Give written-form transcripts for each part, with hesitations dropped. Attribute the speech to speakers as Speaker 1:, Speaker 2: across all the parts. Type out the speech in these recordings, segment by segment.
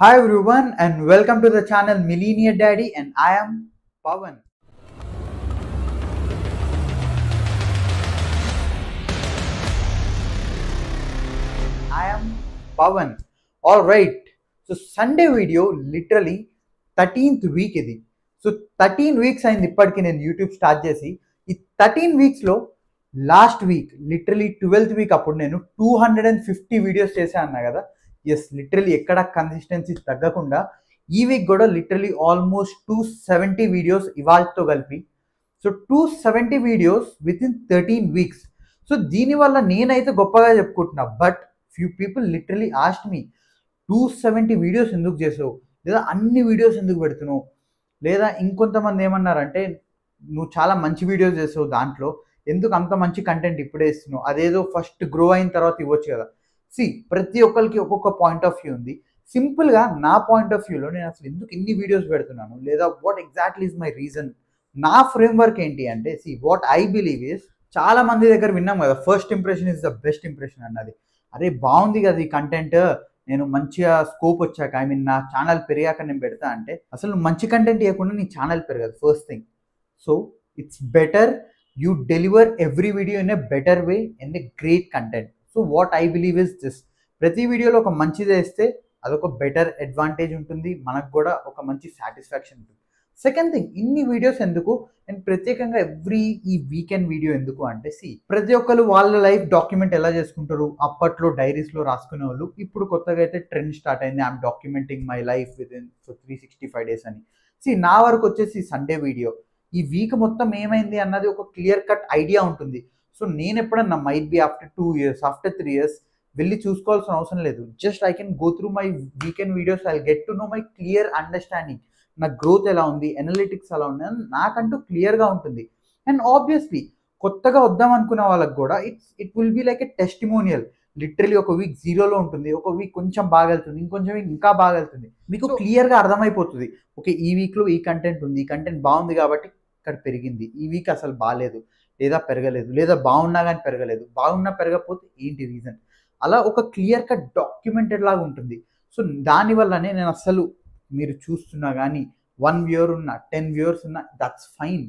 Speaker 1: Hi everyone and welcome to the channel Millennial Daddy and I am Pawan. I am Pawan. Alright. So Sunday video literally 13th week ఇది. So 13 weeks అయింది ఇప్పటికి నేను YouTube start చేసి. ఈ 13 వీక్స్లో last week literally 12th week అప్పుడు నేను 250 videos చేశాను అన్నా కదా. ఎస్ లిటరలీ ఎక్కడ కన్సిస్టెన్సీ తగ్గకుండా ఈ వీక్ కూడా లిటరలీ ఆల్మోస్ట్ 270 వీడియోస్ ఇవాళతో కలిపి. So 270 videos with in 13 weeks. So దీనివల్ల నేనైతే గొప్పగా చెప్పుకుంటున్నా. But few people literally asked me 270 videos ఎందుకు చేసావు, లేదా అన్ని వీడియోస్ ఎందుకు పెడుతున్నావు, లేదా ఇంకొంతమంది ఏమన్నారంటే నువ్వు చాలా మంచి వీడియోస్ చేసావు, దాంట్లో ఎందుకు అంత మంచి కంటెంట్ ఇప్పుడే ఇస్తున్నావు, అదేదో ఫస్ట్ గ్రో అయిన తర్వాత ఇవ్వచ్చు కదా. సి ప్రతి ఒక్కరికి ఒక్కొక్క పాయింట్ ఆఫ్ వ్యూ ఉంది. సింపుల్గా నా పాయింట్ ఆఫ్ వ్యూలో నేను అసలు ఎందుకు ఇన్ని వీడియోస్ పెడుతున్నాను, లేదా what exactly is my reason, నా ఫ్రేమ్వర్క్ ఏంటి అంటే see what I believe is, చాలా మంది దగ్గర విన్నాం కదా first impression is the best impression అన్నది. అరే బాగుంది కదా ఈ కంటెంట్, నేను మంచిగా స్కోప్ వచ్చాక ఐ మీన్ నా ఛానల్ పెరిగాక నేను పెడతా అంటే అసలు నువ్వు మంచి కంటెంట్ ఇవ్వకుండా నీ ఛానల్ పెరగదు first thing. So it's better you deliver every video in a better way and a great content. So what I believe is this, ప్రతి వీడియోలో ఒక మంచిది వేస్తే అదొక బెటర్ అడ్వాంటేజ్ ఉంటుంది, మనకు కూడా ఒక మంచి సాటిస్ఫాక్షన్ ఉంటుంది. సెకండ్ థింగ్, ఇన్ని వీడియోస్ ఎందుకు అండ్ ప్రత్యేకంగా ఈ వీకెండ్ వీడియో ఎందుకు అంటే సి ప్రతి ఒక్కరు వాళ్ళ లైఫ్ డాక్యుమెంట్ ఎలా చేసుకుంటారు, అప్పట్లో డైరీస్లో రాసుకునే వాళ్ళు, ఇప్పుడు కొత్తగా అయితే ట్రెండ్ స్టార్ట్ అయింది I'm documenting my life with in 365 days అని. సి నా వరకు వచ్చేసి సండే వీడియో ఈ వీక్ మొత్తం ఏమైంది అన్నది ఒక క్లియర్ కట్ ఐడియా ఉంటుంది. సో నేను ఎప్పుడన్నా might be after 2 years after 3 years వెళ్ళి చూసుకోవాల్సిన అవసరం లేదు. Just I can go through my weekend videos, I get to no my clear understanding, నా గ్రోత్ ఎలా ఉంది, అనలిటిక్స్ ఎలా ఉంది అని నాకంటూ క్లియర్గా ఉంటుంది. అండ్ ఆబ్వియస్లీ కొత్తగా వద్దాం అనుకున్న వాళ్ళకి కూడా it will be like a testimonial. Literally ఒక వీక్ జీరోలో ఉంటుంది, ఒక వీక్ కొంచెం బాగా వెళ్తుంది, ఇంకొంచెం వీక్ ఇంకా బాగా వెళ్తుంది, మీకు క్లియర్గా అర్థమైపోతుంది. ఓకే ఈ వీక్లో ఈ కంటెంట్ ఉంది, ఈ కంటెంట్ బాగుంది కాబట్టి ఇక్కడ పెరిగింది, ఈ వీక్ అసలు బాగాలేదు లేదా పెరగలేదు, లేదా బాగున్నా కానీ పెరగలేదు, బాగున్నా పెరగకపోతే ఏంటి రీజన్, అలా ఒక క్లియర్ కట్ డాక్యుమెంటెడ్ లాగా ఉంటుంది. సో దానివల్లనే నేను అసలు మీరు చూస్తున్నా కానీ 1 viewer ఉన్న 10 viewers ఉన్న దట్స్ ఫైన్.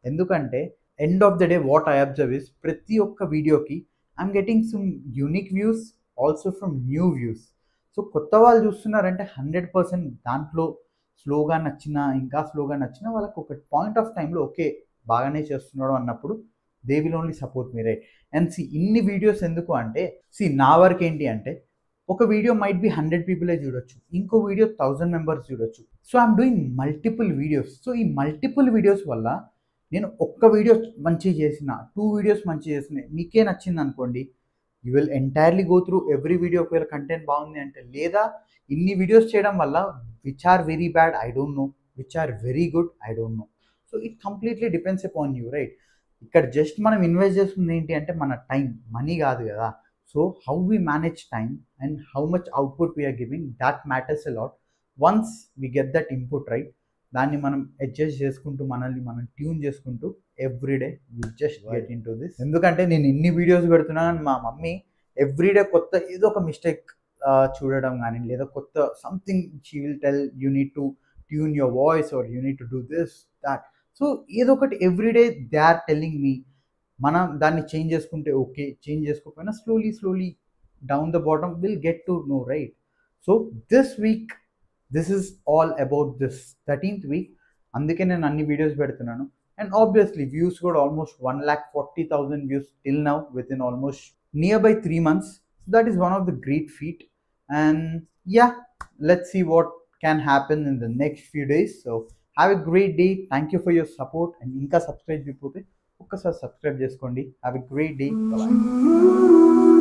Speaker 1: ఎందుకంటే end of the day what I observe is ప్రతి ఒక్క వీడియోకి I'm getting some unique views also from new views. So కొత్త వాళ్ళు చూస్తున్నారంటే 100% దాంట్లో స్లోగా నచ్చినా ఇంకా స్లోగా నచ్చినా వాళ్ళకి ఒక పాయింట్ ఆఫ్ టైంలో ఓకే బాగానే చేస్తున్నాడు అన్నప్పుడు they will only support me right. And see ఇన్ని వీడియోస్ ఎందుకు అంటే సి నా వర్క్ ఏంటి అంటే ఒక వీడియో మైట్ బి 100 పీపులే చూడొచ్చు, ఇంకో వీడియో 1000 members చూడొచ్చు. So I'm doing multiple videos. So ఈ మల్టిపుల్ వీడియోస్ వల్ల నేను ఒక్క వీడియో మంచి చేసిన 2 వీడియోస్ మంచి చేసిన మీకే నచ్చింది అనుకోండి, you will entirely go through every video ఒకవేళ కంటెంట్ బాగుంది అంటే. లేదా ఇన్ని వీడియోస్ చేయడం వల్ల which are very bad I don't know, which are very good I don't know. So it completely depends upon you right. ఇక్కడ జస్ట్ మనం invest చేస్తుంది ఏంటి అంటే మన టైం, మనీ కాదు కదా. So how we manage time and how much output we are giving, that matters a lot. Once we get that input right, దాన్ని మనం అడ్జస్ట్ చేసుకుంటూ మనల్ని మనం ట్యూన్ చేసుకుంటూ everyday will just get in to this. ఎందుకంటే నేను ఇన్ని videos పెడుతున్నాను, మా మమ్మీ ఎవ్రీడే కొత్త ఏదో ఒక మిస్టేక్ చూడడం కానీ, లేదా కొత్త something she will tell you need to tune your voice or you need to do this that. So ఏదో ఒకటి everyday they are telling me. మనం దాన్ని చేంజ్ చేసుకుంటే ఓకే, చేంజ్ చేసుకోకపోయినా slowly down the bottom will get to know right. So this week this is all about this 13th week. అందుకే నేను అన్ని వీడియోస్ పెడుతున్నాను. అండ్ ఆబ్వియస్లీ వ్యూస్ కూడా almost 1,40,000 views till now with in almost near by 3 months. So that is one of the great feat. And yeah let's see what can happen in the next few days. So have a great day, thank you for your support. And ఇంకా subscribe చేయకపోతే ఒక్కసారి subscribe చేసుకోండి. Have a great day. Bye.